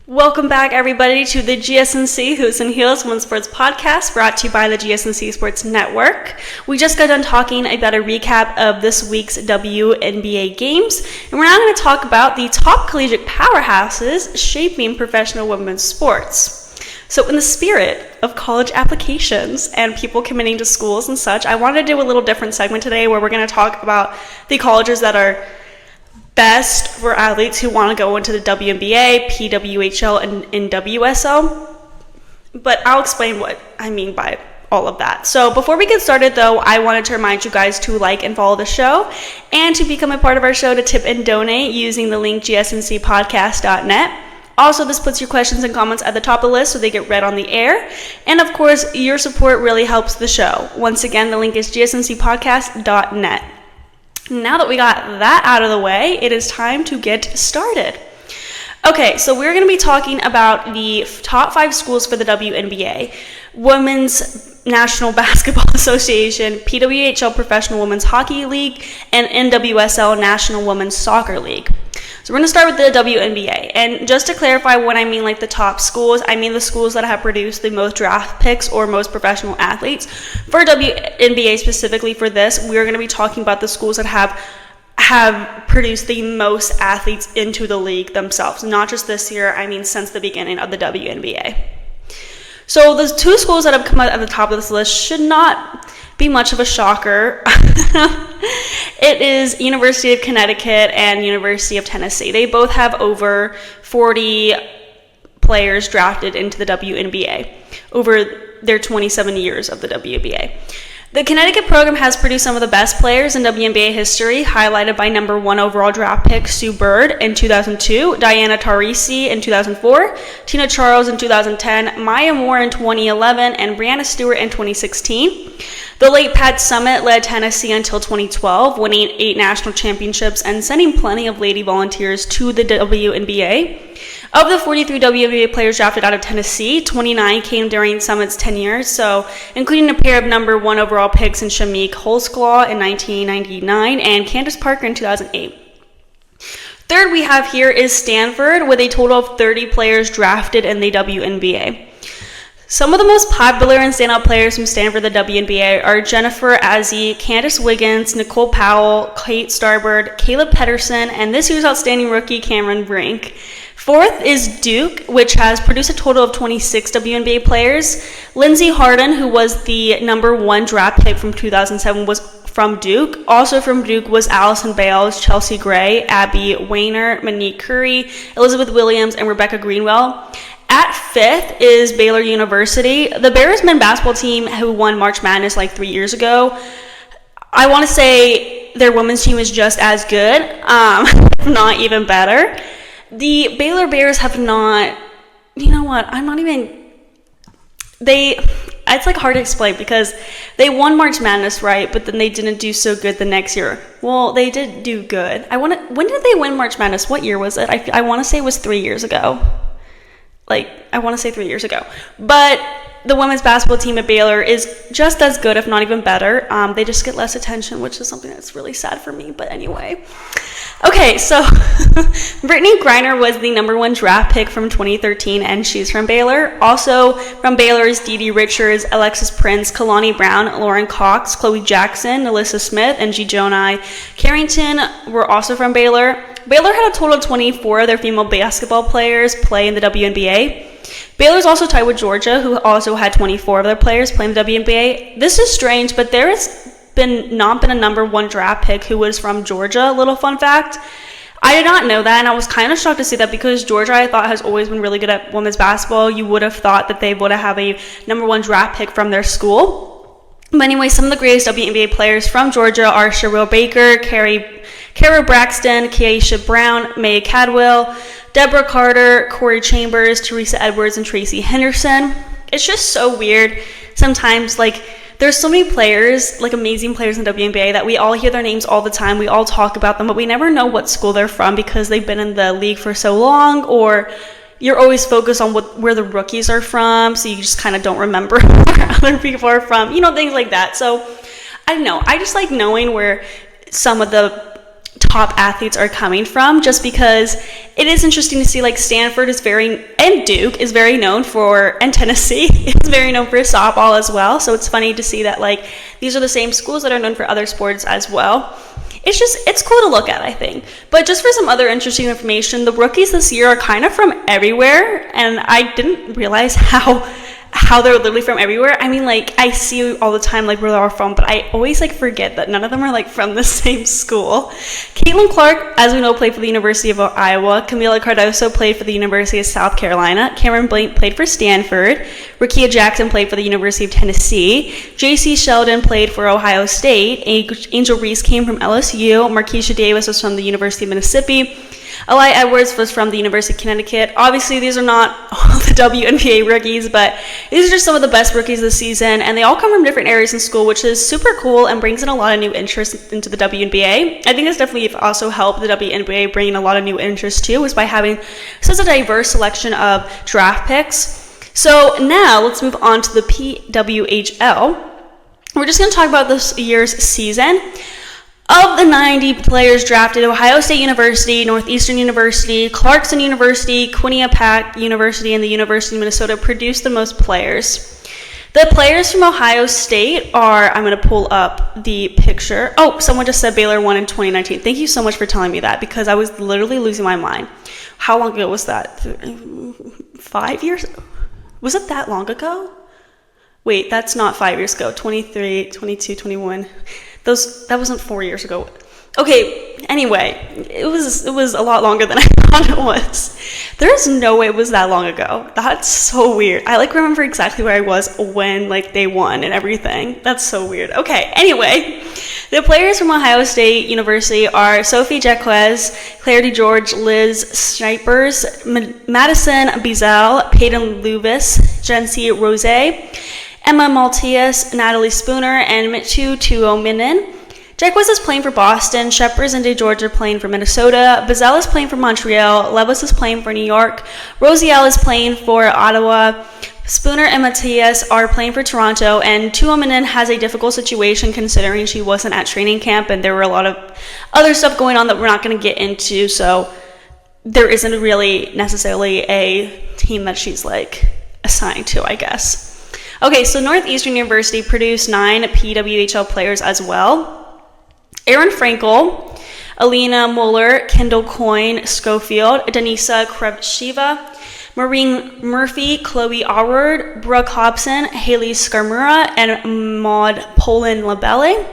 Welcome back, everybody, to the GSMC Hoops and Heels Women's Sports Podcast, brought to you by the GSMC Sports Network. We just got done talking about a recap of this week's WNBA games, and we're now going to talk about the top collegiate powerhouses shaping professional women's sports. So in the spirit of college applications and people committing to schools and such, I wanted to do a little different segment today where we're going to talk about the colleges that are best for athletes who want to go into the WNBA, PWHL, and NWSL. But I'll explain what I mean by all of that. So before we get started, though, I wanted to remind you guys to like and follow the show and to become a part of our show to tip and donate using the link gsmcpodcast.net. Also, this puts your questions and comments at the top of the list so they get read on the air. And of course, your support really helps the show. Once again, the link is gsmcpodcast.net. Now that we got that out of the way, it is time to get started. Okay, so we're going to be talking about the top 5 schools for the WNBA, Women's National Basketball Association, PWHL Professional Women's Hockey League, and NWSL National Women's Soccer League. So we're going to start with the WNBA. And just to clarify when I mean like the top schools, I mean the schools that have produced the most draft picks or most professional athletes. For WNBA specifically for this, we're going to be talking about the schools that have produced the most athletes into the league themselves. Not just this year, I mean since the beginning of the WNBA. So the 2 schools that have come out at the top of this list should not be much of a shocker. It is University of Connecticut and University of Tennessee. They both have over 40 players drafted into the WNBA over their 27 years of the WNBA. The Connecticut program has produced some of the best players in WNBA history, highlighted by number 1 overall draft pick Sue Bird in 2002, Diana Taurasi in 2004, Tina Charles in 2010, Maya Moore in 2011, and Brianna Stewart in 2016. The late Pat Summitt led Tennessee until 2012, winning 8 national championships and sending plenty of lady volunteers to the WNBA. Of the 43 WNBA players drafted out of Tennessee, 29 came during Summitt's tenure, so including a pair of number 1 overall picks in Shamik Holsclaw in 1999 and Candace Parker in 2008. Third we have here is Stanford, with a total of 30 players drafted in the WNBA. Some of the most popular and standout players from Stanford, the WNBA, are Jennifer Azzi, Candace Wiggins, Nicole Powell, Kate Starbird, Caleb Pedersen, and this year's outstanding rookie, Cameron Brink. Fourth is Duke, which has produced a total of 26 WNBA players. Lindsay Harden, who was the number 1 draft pick from 2007, was from Duke. Also from Duke was Allison Bales, Chelsea Gray, Abby Weiner, Monique Curry, Elizabeth Williams, and Rebecca Greenwell. At 5th is Baylor University. The Bears men's basketball team who won March Madness like 3 years ago, I want to say their women's team is just as good, if not even better. The Baylor Bears have not, it's like hard to explain because they won March Madness, right? But then they didn't do so good the next year. Well, they did do good. When did they win March Madness? What year was it? I want to say it was 3 years ago. But the women's basketball team at Baylor is just as good, if not even better. They just get less attention, which is something that's really sad for me. But anyway. Okay, so Brittany Griner was the number 1 draft pick from 2013, and she's from Baylor. Also from Baylor is Dee Dee Richards, Alexis Prince, Kalani Brown, Lauren Cox, Chloe Jackson, Alyssa Smith, and G. Jonai Carrington were also from Baylor. Baylor had a total of 24 of their female basketball players play in the WNBA. Baylor's also tied with Georgia, who also had 24 of their players play in the WNBA. This is strange, but there has not been a number 1 draft pick who was from Georgia. Little fun fact. I did not know that, and I was kind of shocked to see that because Georgia, I thought, has always been really good at women's basketball. You would have thought that they would have a number 1 draft pick from their school. But anyway, some of the greatest WNBA players from Georgia are Sherrill Baker, Kara Braxton, Keisha Brown, May Cadwell, Deborah Carter, Corey Chambers, Teresa Edwards, and Tracy Henderson. It's just so weird sometimes, there's so many players, amazing players in the WNBA, that we all hear their names all the time. We all talk about them, but we never know what school they're from because they've been in the league for so long, or you're always focused on where the rookies are from, so you just kind of don't remember where other people are from, things like that. So, I don't know. I just like knowing where some of the top athletes are coming from, just because it is interesting to see, like, Stanford is and Duke is very known for, and Tennessee is very known for softball as well. So it's funny to see that, like, these are the same schools that are known for other sports as well. It's cool to look at, I think. But just for some other interesting information, the rookies this year are kind of from everywhere, and I didn't realize how they're literally from everywhere. I mean, like, I see all the time, like, where they're from, but I always, like, forget that none of them are, like, from the same school. Caitlin Clark, as we know, played for the University of Iowa. Camila Cardoso played for the University of South Carolina. Cameron Blank played for Stanford. Rakia Jackson played for the University of Tennessee. JC Sheldon played for Ohio State. Angel Reese came from LSU. Marquisha Davis was from the University of Mississippi. Eli Edwards was from the University of Connecticut. Obviously, these are not all the WNBA rookies, but these are just some of the best rookies this season, and they all come from different areas in school, which is super cool and brings in a lot of new interest into the WNBA. I think it's definitely also helped the WNBA bring in a lot of new interest too, is by having such a diverse selection of draft picks. So now let's move on to the PWHL. We're just going to talk about this year's season. Of the 90 players drafted, Ohio State University, Northeastern University, Clarkson University, Quinnipiac University, and the University of Minnesota produced the most players. The players from Ohio State are, I'm going to pull up the picture. Oh, someone just said Baylor won in 2019. Thank you so much for telling me that, because I was literally losing my mind. How long ago was that? 5 years? Was it that long ago? Wait, that's not 5 years ago. 23, 22, 21. That wasn't 4 years ago. Okay, anyway, it was a lot longer than I thought it was. There's no way it was that long ago. That's so weird. I, like, remember exactly where I was when, like, they won and everything. That's so weird. Okay, anyway, the players from Ohio State University are Sophie, Jaques, Claire DeGeorge, Liz Snipers, Madison Beazell, Peyton Luvis, Jency Rose, Emma Maltius, Natalie Spooner, and Mitchu Tuominen. Jaques is playing for Boston. Shepard and DeGeorge are playing for Minnesota. Beazell is playing for Montreal. Levis is playing for New York. Rosiel is playing for Ottawa. Spooner and Matthias are playing for Toronto. And Tuominen has a difficult situation considering she wasn't at training camp, and there were a lot of other stuff going on that we're not going to get into. So there isn't really necessarily a team that she's, like, assigned to, I guess. Okay, so Northeastern University produced 9 PWHL players as well. Erin Frankel, Alina Muller, Kendall Coyne, Schofield, Denisa Krevshiva, Maureen Murphy, Chloe Allward, Brooke Hobson, Haley Skarmura, and Maud Poland-Labelle.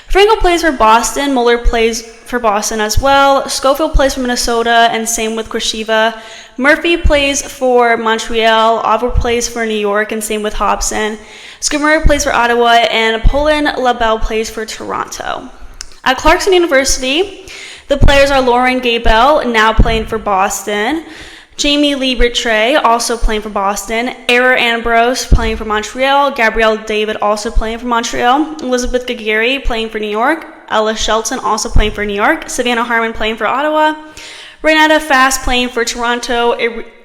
Frankel plays for Boston. Muller plays for Boston as well. Schofield plays for Minnesota, and same with Krashiva. Murphy plays for Montreal. Allward plays for New York, and same with Hobson. Skarmura plays for Ottawa, and Poland-Labelle plays for Toronto. At Clarkson University, the players are Loren Gabel, now playing for Boston. Jamie Lee Rittray, also playing for Boston. Era Ambrose, playing for Montreal. Gabrielle David, also playing for Montreal. Elizabeth Gagari, playing for New York. Ella Shelton, also playing for New York. Savannah Harmon, playing for Ottawa. Renata Fast, playing for Toronto.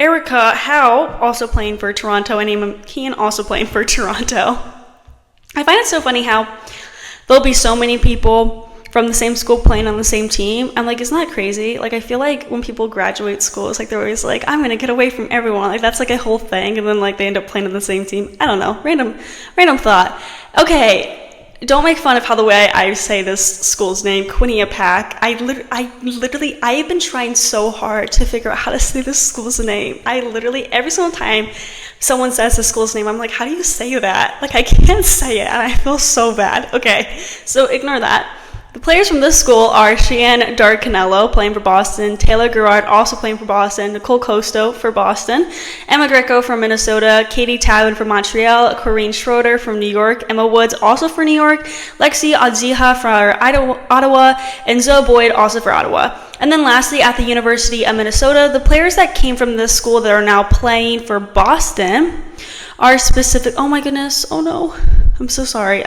Erica Howe, also playing for Toronto. And Emma Keane, also playing for Toronto. I find it so funny how there'll be so many people from the same school playing on the same team. I'm like, isn't that crazy? Like, I feel like when people graduate school, it's like they're always like, I'm gonna get away from everyone. Like, that's like a whole thing, and then, like, they end up playing on the same team. I don't know, random thought. Okay, don't make fun of how the way I say this school's name, Quinnipiac. I have been trying so hard to figure out how to say this school's name. I literally, every single time someone says the school's name, I'm like, how do you say that? Like, I can't say it, and I feel so bad. Okay, so ignore that. The players from this school are Cheyenne Darcanello, playing for Boston, Taylor Gerard, also playing for Boston, Nicole Costo for Boston, Emma Greco from Minnesota, Katie Towin from Montreal, Corinne Schroeder from New York, Emma Woods also for New York, Lexi Odziha for Ottawa, and Zoe Boyd also for Ottawa. And then lastly, at the University of Minnesota, the players that came from this school that are now playing for Boston are specific. Oh my goodness, oh no, I'm so sorry.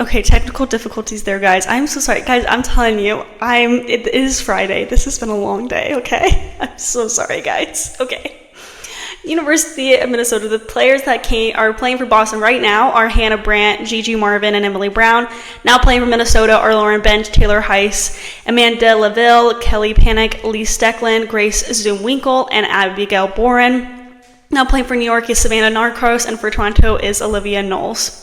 Okay, technical difficulties there, guys. I'm so sorry. Guys, I'm telling you, it is Friday. This has been a long day, okay? I'm so sorry, guys. Okay. University of Minnesota. The players that are playing for Boston right now are Hannah Brandt, Gigi Marvin, and Emily Brown. Now playing for Minnesota are Lauren Bench, Taylor Heiss, Amanda Laville, Kelly Panic, Lee Steckland, Grace Zoom-Winkle, and Abigail Boren. Now playing for New York is Savannah Narcos, and for Toronto is Olivia Knowles.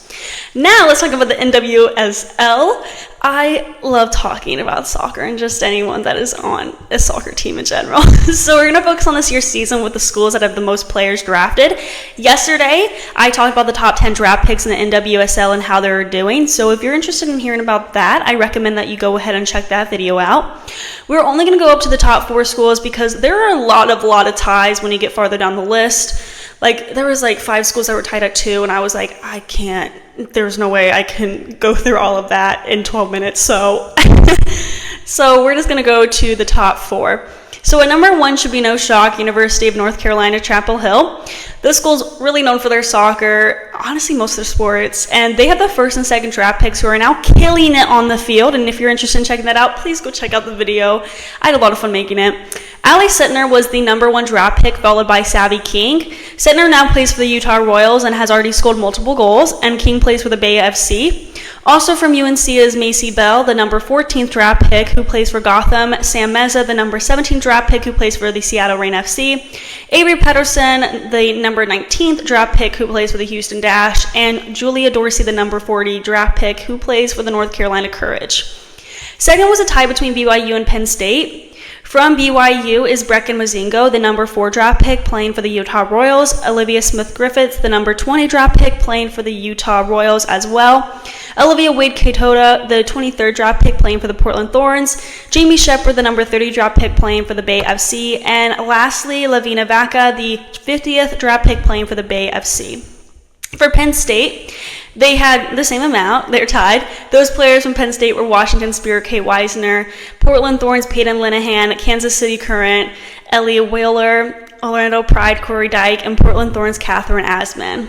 Now let's talk about the NWSL. I love talking about soccer and just anyone that is on a soccer team in general. So we're going to focus on this year's season with the schools that have the most players drafted. Yesterday, I talked about the top 10 draft picks in the NWSL and how they're doing. So if you're interested in hearing about that, I recommend that you go ahead and check that video out. We're only going to go up to the top 4 schools because there are a lot of ties when you get farther down the list. Like, there was like 5 schools that were tied at 2, and I was like, I can't, there's no way I can go through all of that in 12 minutes. So, so we're just going to go to the top 4. So at number 1 should be no shock, University of North Carolina, Chapel Hill. This school's really known for their soccer, honestly most of their sports, and they have the first and second draft picks who are now killing it on the field. And if you're interested in checking that out, please go check out the video. I had a lot of fun making it. Allie Sentnor was the number 1 draft pick, followed by Savy King. Sentnor now plays for the Utah Royals and has already scored multiple goals, and King plays for the Bay FC. Also from UNC is Macy Bell, the number 14th draft pick, who plays for Gotham. Sam Meza, the number 17th draft pick, who plays for the Seattle Reign FC. Avery Pedersen, the number 19th draft pick, who plays for the Houston Dash. And Julia Dorsey, the number 40 draft pick, who plays for the North Carolina Courage. Second was a tie between BYU and Penn State. From BYU is Brecken Mozingo, the number 4 draft pick, playing for the Utah Royals. Olivia Smith-Griffiths, the number 20 draft pick, playing for the Utah Royals as well. Olivia Wade-Katota, the 23rd draft pick, playing for the Portland Thorns. Jamie Shepard, the number 30 draft pick, playing for the Bay FC. And lastly, Lavina Vaca, the 50th draft pick, playing for the Bay FC. For Penn State, they had the same amount. They're tied. Those players from Penn State were Washington Spirit, Kate Weisner, Portland Thorns, Peyton Linehan, Kansas City Current, Ellie Whaler, Orlando Pride, Corey Dyke, and Portland Thorns, Catherine Asman.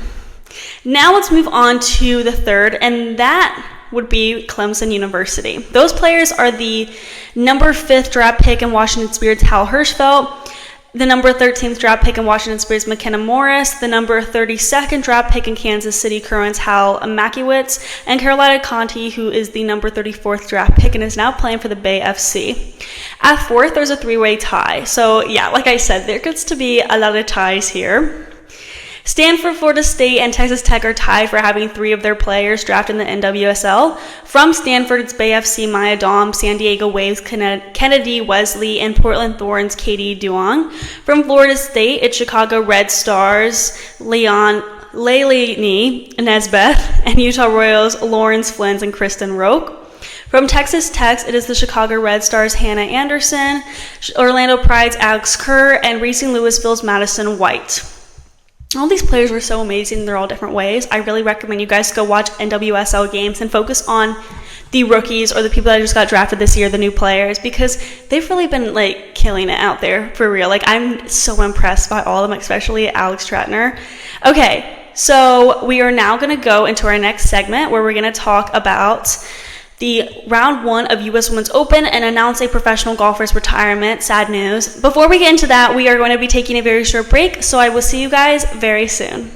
Now let's move on to the third, and that would be Clemson University. Those players are the number 5th draft pick in Washington Spirit's Hal Hirschfeld, the number 13th draft pick in Washington Spirit's McKenna Morris, the number 32nd draft pick in Kansas City Current's Hal Makiewicz, and Carolina Conti, who is the number 34th draft pick and is now playing for the Bay FC. At 4th, there's a 3-way tie. So yeah, like I said, there gets to be a lot of ties here. Stanford, Florida State, and Texas Tech are tied for having 3 of their players drafted in the NWSL. From Stanford, it's Bay FC, Maya Dom, San Diego Waves, Kennedy Wesley, and Portland Thorns, Katie Duong. From Florida State, it's Chicago Red Stars, Leilani Nesbeth, and Utah Royals, Lawrence Flins, and Kristen Roque. From Texas Tech, it is the Chicago Red Stars' Hannah Anderson, Orlando Pride's Alex Kerr, and Racing Louisville's Madison White. All these players were so amazing. They're all different ways. I really recommend you guys go watch NWSL games and focus on the rookies or the people that just got drafted this year, the new players, because they've really been like killing it out there for real. Like, I'm so impressed by all of them, especially Alex Tratner. Okay, so we are now going to go into our next segment where we're going to talk about the round 1 of U.S. Women's Open and announce a professional golfer's retirement. Sad news. Before we get into that, we are going to be taking a very short break, so I will see you guys very soon.